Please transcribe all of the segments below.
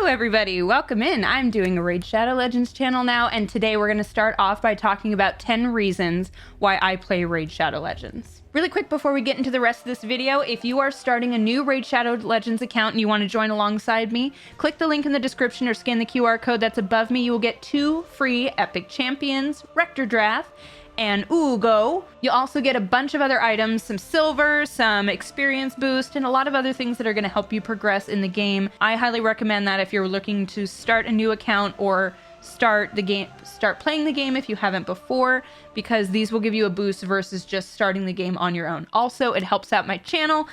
Hello everybody, welcome in. I'm doing a Raid Shadow Legends channel now, and today we're going to start off by talking about 10 reasons why I play Raid Shadow Legends. Really quick before we get into the rest of this video, if you are starting a new Raid Shadow Legends account and you want to join alongside me, click the link in the description or scan the QR code that's above me. You will get 2 free Epic Champions, Rector Drath, and Ugo. You'll also get a bunch of other items, some silver, some experience boost, and a lot of other things that are going to help you progress in the game. I highly recommend that if you're looking to start a new account or start playing the game if you haven't before, because these will give you a boost versus just starting the game on your own. Also, it helps out my channel.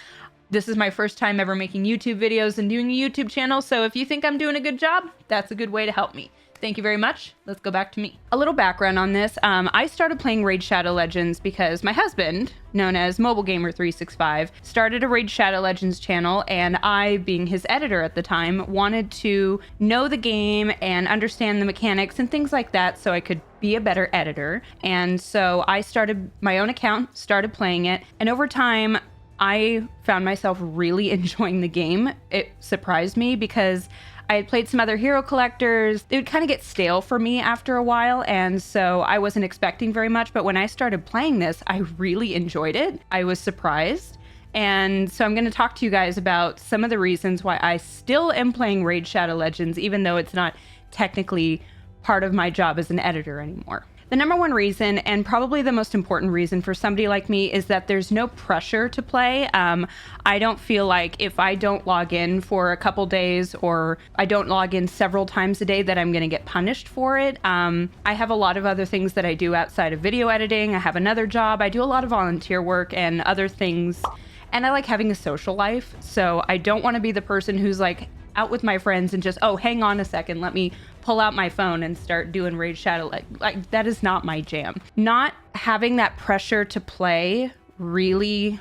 This is my first time ever making YouTube videos and doing a YouTube channel, so if you think I'm doing a good job, that's a good way to help me. Thank you very much. Let's go back to me. A little background on this. I started playing Raid Shadow Legends because my husband, known as Mobile Gamer 365, started a Raid Shadow Legends channel, and I, being his editor at the time, wanted to know the game and understand the mechanics and things like that so I could be a better editor. And so I started my own account, started playing it, and over time, I found myself really enjoying the game. It surprised me because I had played some other hero collectors. They would kind of get stale for me after a while, and so I wasn't expecting very much, but when I started playing this, I really enjoyed it. I was surprised, and so I'm going to talk to you guys about some of the reasons why I still am playing Raid Shadow Legends, even though it's not technically part of my job as an editor anymore. The number one reason, and probably the most important reason for somebody like me, is that there's no pressure to play. I don't feel like if I don't log in for a couple days or I don't log in several times a day that I'm going to get punished for it. I have a lot of other things that I do outside of video editing. I have another job. I do a lot of volunteer work and other things. And I like having a social life. So I don't want to be the person who's like out with my friends and just, oh, hang on a second, let me pull out my phone and start doing Raid Shadow. Like that is not my jam. Not having that pressure to play really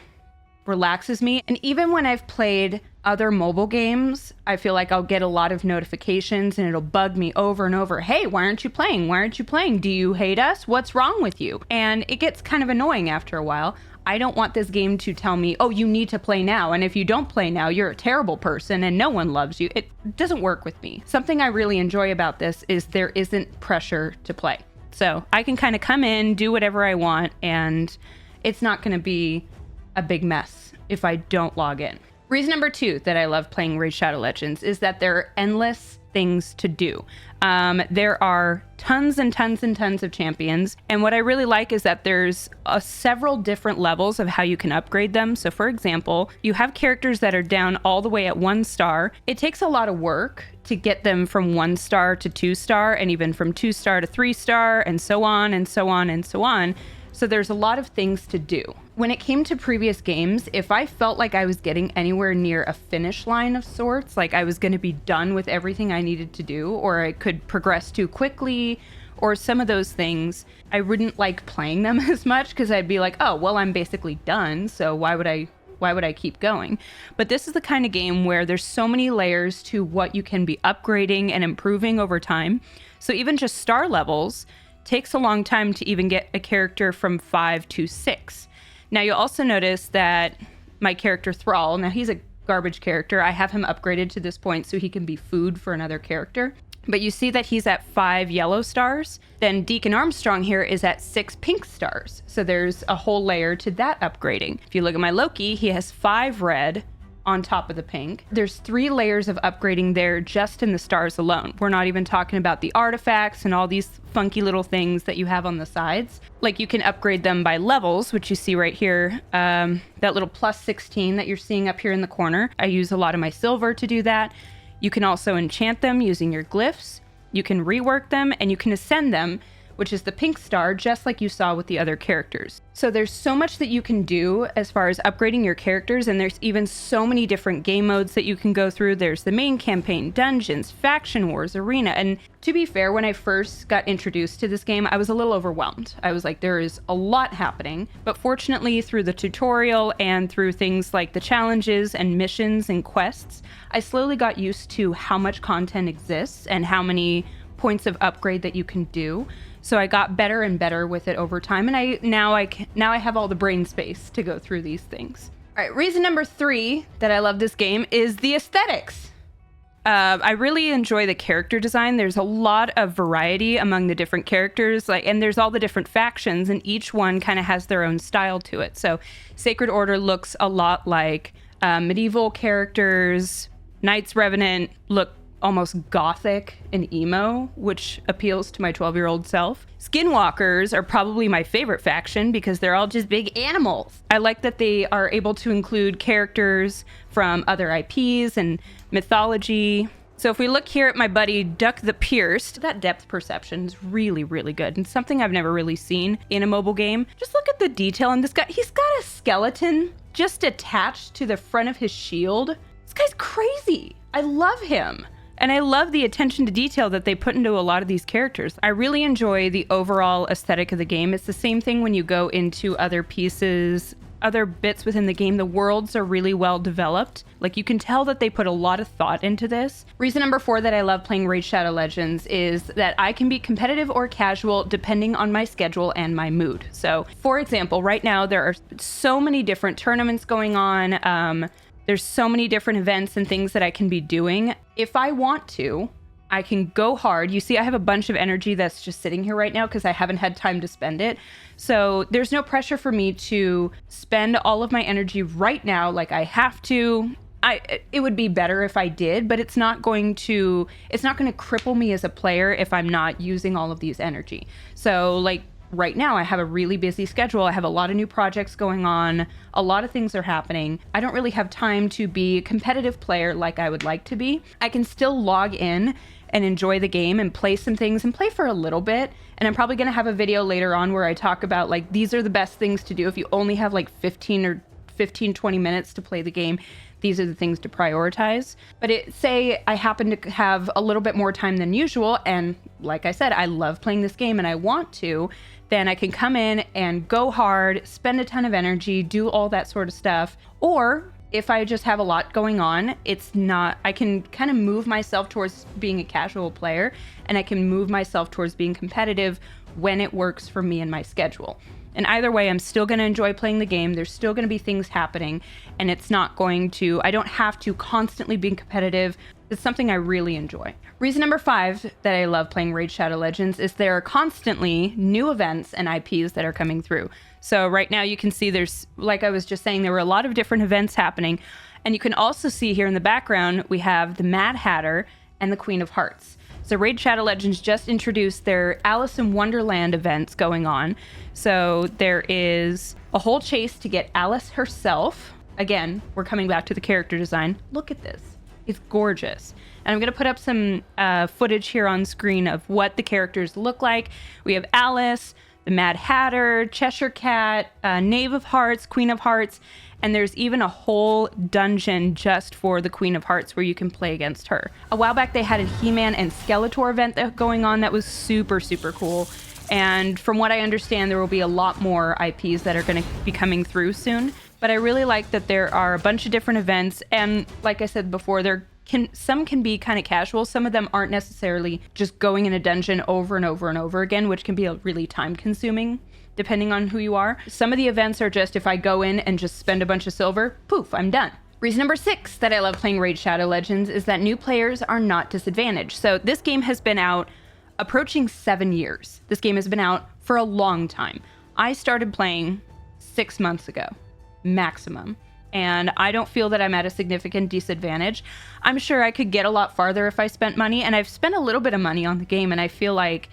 relaxes me. And even when I've played other mobile games, I feel like I'll get a lot of notifications and it'll bug me over and over. Hey, why aren't you playing? Why aren't you playing? Do you hate us? What's wrong with you? And it gets kind of annoying after a while. I don't want this game to tell me, oh, you need to play now. And if you don't play now, you're a terrible person and no one loves you. It doesn't work with me. Something I really enjoy about this is there isn't pressure to play. So I can kind of come in, do whatever I want, and it's not going to be a big mess if I don't log in. Reason number 2 that I love playing Raid Shadow Legends is that there are endless things to do. There are tons and tons and tons of champions, and what I really like is that there's several different levels of how you can upgrade them. So for example, you have characters that are down all the way at 1 star. It takes a lot of work to get them from 1 star to 2 star, and even from 2 star to 3 star, and so on and so on and so on. So there's a lot of things to do. When it came to previous games, if I felt like I was getting anywhere near a finish line of sorts, like I was going to be done with everything I needed to do, or I could progress too quickly, or some of those things, I wouldn't like playing them as much because I'd be like, oh, well, I'm basically done, so why would I keep going? But this is the kind of game where there's so many layers to what you can be upgrading and improving over time. So even just star levels takes a long time to even get a character from 5 to 6. Now you'll also notice that my character Thrall, now he's a garbage character. I have him upgraded to this point so he can be food for another character. But you see that he's at 5 yellow stars. Then Deacon Armstrong here is at 6 pink stars. So there's a whole layer to that upgrading. If you look at my Loki, he has 5 red on top of the pink. There's 3 layers of upgrading there just in the stars alone. We're not even talking about the artifacts and all these funky little things that you have on the sides. Like you can upgrade them by levels, which you see right here, that little plus 16 that you're seeing up here in the corner. I use a lot of my silver to do that. You can also enchant them using your glyphs. You can rework them, and you can ascend them, which is the pink star, just like you saw with the other characters. So there's so much that you can do as far as upgrading your characters, and there's even so many different game modes that you can go through. There's the main campaign, dungeons, faction wars, arena, and to be fair, when I first got introduced to this game, I was a little overwhelmed. I was like, there is a lot happening, but fortunately through the tutorial and through things like the challenges and missions and quests, I slowly got used to how much content exists and how many points of upgrade that you can do. So I got better and better with it over time, and now I have all the brain space to go through these things. All right, reason number 3 that I love this game is the aesthetics. I really enjoy the character design. There's a lot of variety among the different characters, and there's all the different factions, and each one kind of has their own style to it. So Sacred Order looks a lot like medieval characters. Knights Revenant look almost gothic and emo, which appeals to my 12-year-old self. Skinwalkers are probably my favorite faction because they're all just big animals. I like that they are able to include characters from other IPs and mythology. So if we look here at my buddy Duck the Pierced, that depth perception is really, really good and something I've never really seen in a mobile game. Just look at the detail on this guy. He's got a skeleton just attached to the front of his shield. This guy's crazy. I love him. And I love the attention to detail that they put into a lot of these characters. I really enjoy the overall aesthetic of the game. It's the same thing when you go into other pieces, other bits within the game. The worlds are really well developed. Like, you can tell that they put a lot of thought into this. Reason number 4 that I love playing Raid Shadow Legends is that I can be competitive or casual depending on my schedule and my mood. So, for example, right now there are so many different tournaments going on. There's so many different events and things that I can be doing. If I want to, I can go hard. You see, I have a bunch of energy that's just sitting here right now because I haven't had time to spend it. So there's no pressure for me to spend all of my energy right now like I have to. It would be better if I did, but it's not going to cripple me as a player if I'm not using all of these energy. So like, right now, I have a really busy schedule. I have a lot of new projects going on. A lot of things are happening. I don't really have time to be a competitive player like I would like to be. I can still log in and enjoy the game and play some things and play for a little bit. And I'm probably going to have a video later on where I talk about, like, these are the best things to do if you only have like 20 minutes to play the game. These are the things to prioritize. But say I happen to have a little bit more time than usual, and like I said, I love playing this game and I want to, then I can come in and go hard, spend a ton of energy, do all that sort of stuff. Or if I just have a lot going on, I can kind of move myself towards being a casual player, and I can move myself towards being competitive when it works for me and my schedule. And either way, I'm still going to enjoy playing the game. There's still going to be things happening, and I don't have to constantly be competitive. It's something I really enjoy. Reason number 5 that I love playing Raid Shadow Legends is there are constantly new events and IPs that are coming through. So right now you can see there's, like I was just saying, there were a lot of different events happening. And you can also see here in the background, we have the Mad Hatter and the Queen of Hearts. So Raid Shadow Legends just introduced their Alice in Wonderland events going on. So there is a whole chase to get Alice herself. Again, we're coming back to the character design. Look at this. It's gorgeous. And I'm going to put up some footage here on screen of what the characters look like. We have Alice, the Mad Hatter, Cheshire Cat, Knave of Hearts, Queen of Hearts, and there's even a whole dungeon just for the Queen of Hearts where you can play against her. A while back, they had a He-Man and Skeletor event going on that was super, super cool. And from what I understand, there will be a lot more IPs that are going to be coming through soon. But I really like that there are a bunch of different events. And like I said before, some can be kind of casual. Some of them aren't necessarily just going in a dungeon over and over and over again, which can be really time consuming depending on who you are. Some of the events are just, if I go in and just spend a bunch of silver, poof, I'm done. Reason number 6 that I love playing Raid Shadow Legends is that new players are not disadvantaged. So this game has been out approaching 7 years. This game has been out for a long time. I started playing 6 months ago, maximum. And I don't feel that I'm at a significant disadvantage. I'm sure I could get a lot farther if I spent money, and I've spent a little bit of money on the game, and I feel like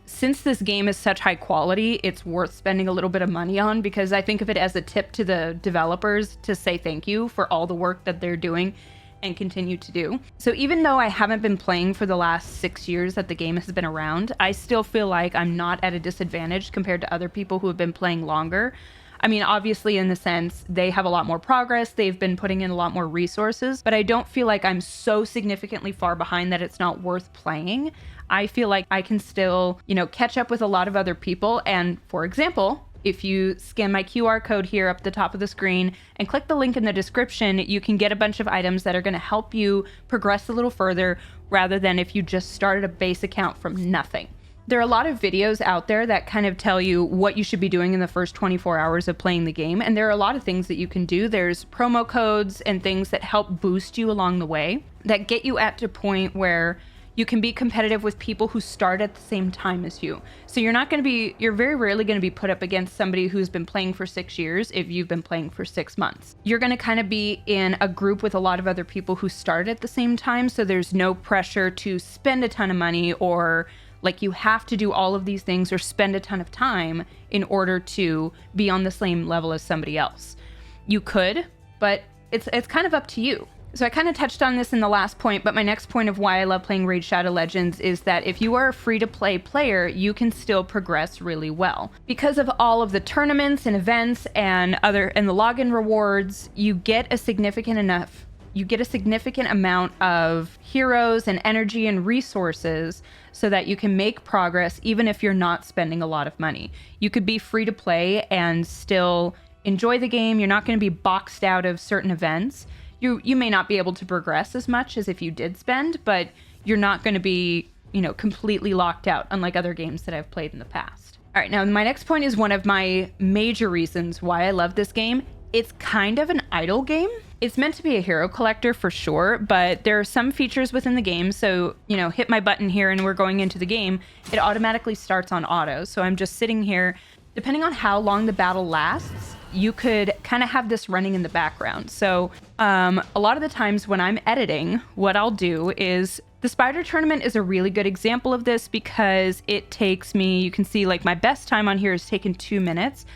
since this game is such high quality, it's worth spending a little bit of money on, because I think of it as a tip to the developers to say thank you for all the work that they're doing and continue to do. So even though I haven't been playing for the last 6 years that the game has been around, I still feel like I'm not at a disadvantage compared to other people who have been playing longer. I mean, obviously, in the sense, they have a lot more progress, they've been putting in a lot more resources, but I don't feel like I'm so significantly far behind that it's not worth playing. I feel like I can still, catch up with a lot of other people. And for example, if you scan my QR code here up the top of the screen and click the link in the description, you can get a bunch of items that are going to help you progress a little further rather than if you just started a base account from nothing. There are a lot of videos out there that kind of tell you what you should be doing in the first 24 hours of playing the game. And there are a lot of things that you can do. There's promo codes and things that help boost you along the way that get you at a point where you can be competitive with people who start at the same time as you. So you're very rarely going to be put up against somebody who's been playing for 6 years if you've been playing for 6 months. You're going to kind of be in a group with a lot of other people who started at the same time. So there's no pressure to spend a ton of money, or like you have to do all of these things or spend a ton of time in order to be on the same level as somebody else. You could, but it's kind of up to you. So I kind of touched on this in the last point, but my next point of why I love playing Raid Shadow Legends is that if you are a free-to-play player, you can still progress really well. Because of all of the tournaments and events and the login rewards, you get a significant amount of heroes and energy and resources so that you can make progress even if you're not spending a lot of money. You could be free to play and still enjoy the game. You're not going to be boxed out of certain events. You may not be able to progress as much as if you did spend, but you're not going to be, completely locked out, unlike other games that I've played in the past. All right, now my next point is one of my major reasons why I love this game. It's kind of an idle game. It's meant to be a hero collector for sure, but there are some features within the game. So, hit my button here and we're going into the game. It automatically starts on auto. So I'm just sitting here. Depending on how long the battle lasts, you could kind of have this running in the background. So a lot of the times when I'm editing, what I'll do is the Spider Tournament is a really good example of this because it takes me, you can see like my best time on here is taken 2 minutes,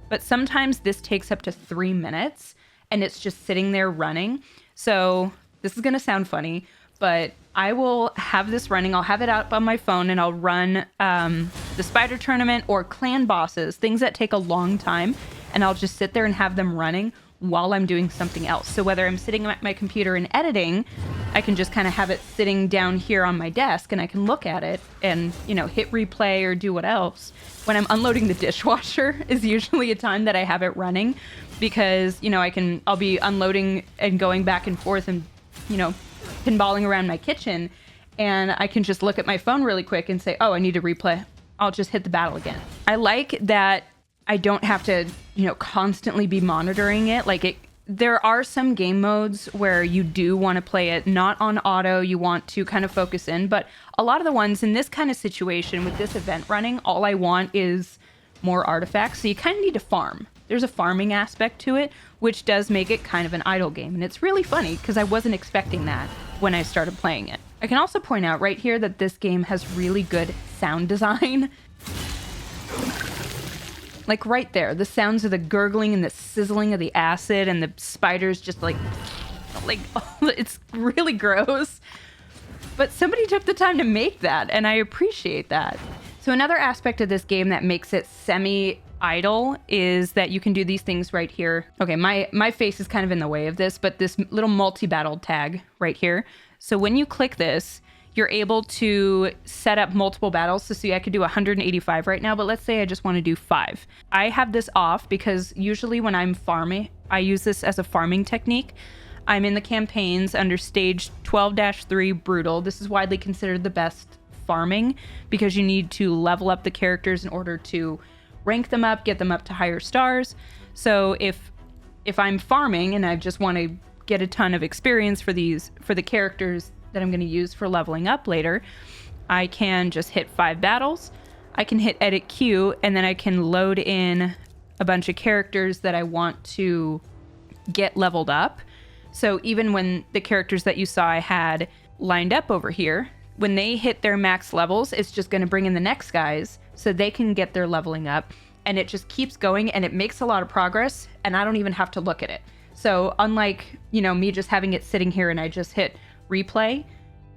but sometimes this takes up to 3 minutes and it's just sitting there running. So this is going to sound funny, but I will have this running. I'll have it out on my phone and I'll run the Spider Tournament or clan bosses, things that take a long time. And I'll just sit there and have them running while I'm doing something else. So whether I'm sitting at my computer and editing, I can just kind of have it sitting down here on my desk and I can look at it and, hit replay or do what else. When I'm unloading the dishwasher is usually a time that I have it running because, I'll be unloading and going back and forth and, pinballing around my kitchen, and I can just look at my phone really quick and say, oh, I need to replay. I'll just hit the battle again. I like that I don't have to, constantly be monitoring it. There are some game modes where you do want to play it not on auto, you want to kind of focus in, but a lot of the ones in this kind of situation with this event running, all I want is more artifacts. So you kind of need to farm. There's a farming aspect to it, which does make it kind of an idle game. And it's really funny because I wasn't expecting that when I started playing it. I can also point out right here that this game has really good sound design. Like right there, the sounds of the gurgling and the sizzling of the acid and the spiders just like it's really gross. But somebody took the time to make that, and I appreciate that. So another aspect of this game that makes it semi-idle is that you can do these things right here. Okay, my face is kind of in the way of this, but this little multi-battle tag right here. So when you click this, you're able to set up multiple battles. So see, I could do 185 right now, but let's say I just want to do 5. I have this off because usually when I'm farming, I use this as a farming technique. I'm in the campaigns under stage 12-3 Brutal. This is widely considered the best farming because you need to level up the characters in order to rank them up, get them up to higher stars. So if I'm farming and I just want to get a ton of experience for the characters that I'm going to use for leveling up later, I can just hit 5 battles. I can hit edit queue, and then I can load in a bunch of characters that I want to get leveled up. So even when the characters that you saw I had lined up over here, when they hit their max levels, it's just going to bring in the next guys so they can get their leveling up. And it just keeps going, and it makes a lot of progress, and I don't even have to look at it. So unlike, me just having it sitting here and I just hit replay,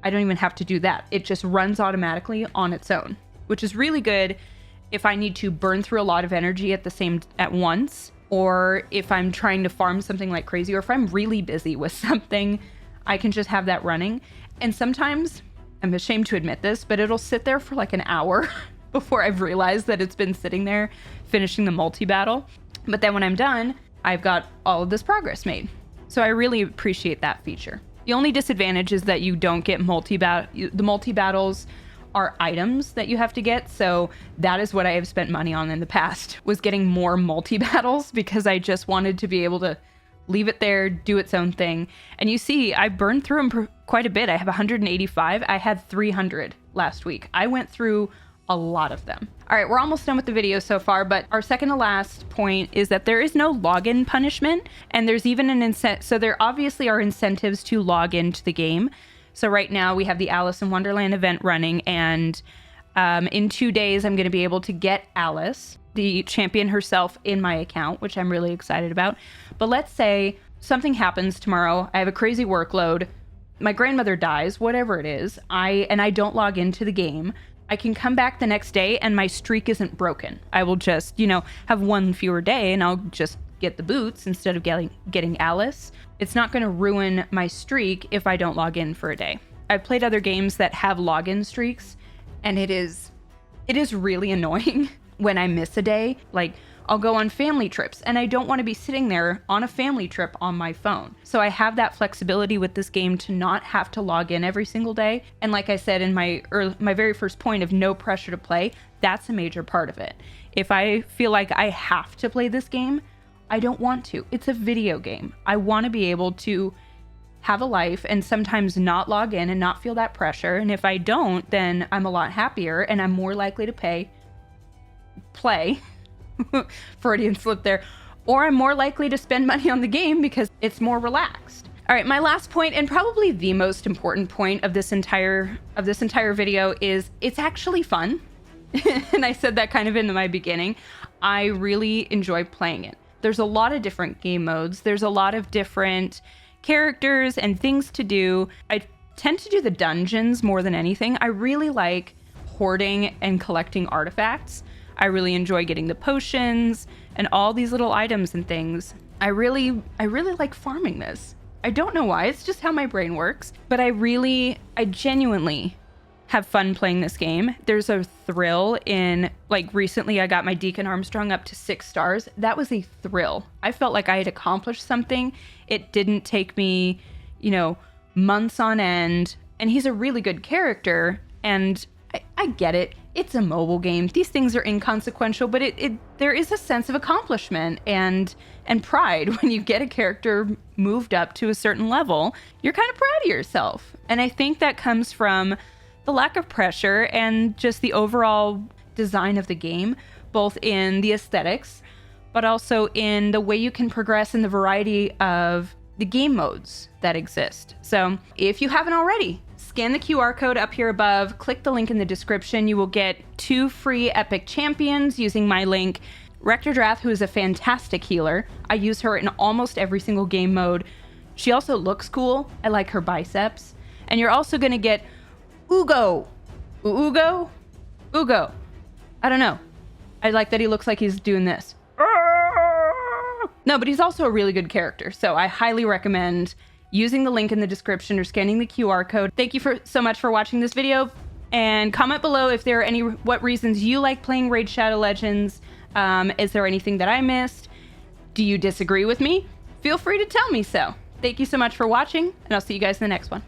I don't even have to do that. It just runs automatically on its own, which is really good if I need to burn through a lot of energy at once, or if I'm trying to farm something like crazy, or if I'm really busy with something, I can just have that running. And sometimes, I'm ashamed to admit this, but it'll sit there for like an hour before I've realized that it's been sitting there finishing the multi-battle. But then when I'm done, I've got all of this progress made. So I really appreciate that feature. The only disadvantage is that you don't get the multi-battles are items that you have to get. So that is what I have spent money on in the past, was getting more multi-battles, because I just wanted to be able to leave it there, do its own thing. And you see, I burned through them quite a bit. I have 185. I had 300 last week. I went through a lot of them. All right, we're almost done with the video so far, but our second to last point is that there is no login punishment, and there's even an incentive. So there obviously are incentives to log into the game. So right now we have the Alice in Wonderland event running, and in 2 days I'm going to be able to get Alice, the champion herself, in my account, which I'm really excited about. But let's say something happens tomorrow. I have a crazy workload. My grandmother dies, whatever it is. I don't log into the game. I can come back the next day and my streak isn't broken. I will just, have one fewer day and I'll just get the boots instead of getting Alice. It's not going to ruin my streak if I don't log in for a day. I've played other games that have login streaks, and it is really annoying when I miss a day. Like, I'll go on family trips and I don't want to be sitting there on a family trip on my phone. So I have that flexibility with this game to not have to log in every single day. And like I said in my very first point of no pressure to play, that's a major part of it. If I feel like I have to play this game, I don't want to. It's a video game. I want to be able to have a life and sometimes not log in and not feel that pressure. And if I don't, then I'm a lot happier and I'm more likely to play Freudian slip there, or I'm more likely to spend money on the game because it's more relaxed. All right, my last point, and probably the most important point of this entire video, is it's actually fun. And I said that kind of in my beginning. I really enjoy playing it. There's a lot of different game modes. There's a lot of different characters and things to do. I tend to do the dungeons more than anything. I really like hoarding and collecting artifacts. I really enjoy getting the potions and all these little items and things. I really like farming this. I don't know why, it's just how my brain works, but I genuinely have fun playing this game. There's a thrill in, like, recently I got my Deacon Armstrong up to 6 stars. That was a thrill. I felt like I had accomplished something. It didn't take me, months on end, and he's a really good character, and I get it. It's a mobile game. These things are inconsequential, but there is a sense of accomplishment and pride when you get a character moved up to a certain level. You're kind of proud of yourself. And I think that comes from the lack of pressure and just the overall design of the game, both in the aesthetics, but also in the way you can progress in the variety of the game modes that exist. So if you haven't already, scan the QR code up here above, click the link in the description. You will get 2 free epic champions using my link. Rector Drath, who is a fantastic healer. I use her in almost every single game mode. She also looks cool. I like her biceps. And you're also going to get Ugo. Ugo? I don't know. I like that he looks like he's doing this. No, but he's also a really good character. So I highly recommend using the link in the description or scanning the QR code. Thank you so much for watching this video, and comment below if there are what reasons you like playing Raid Shadow Legends. Is there anything that I missed? Do you disagree with me? Feel free to tell me so. Thank you so much for watching, and I'll see you guys in the next one.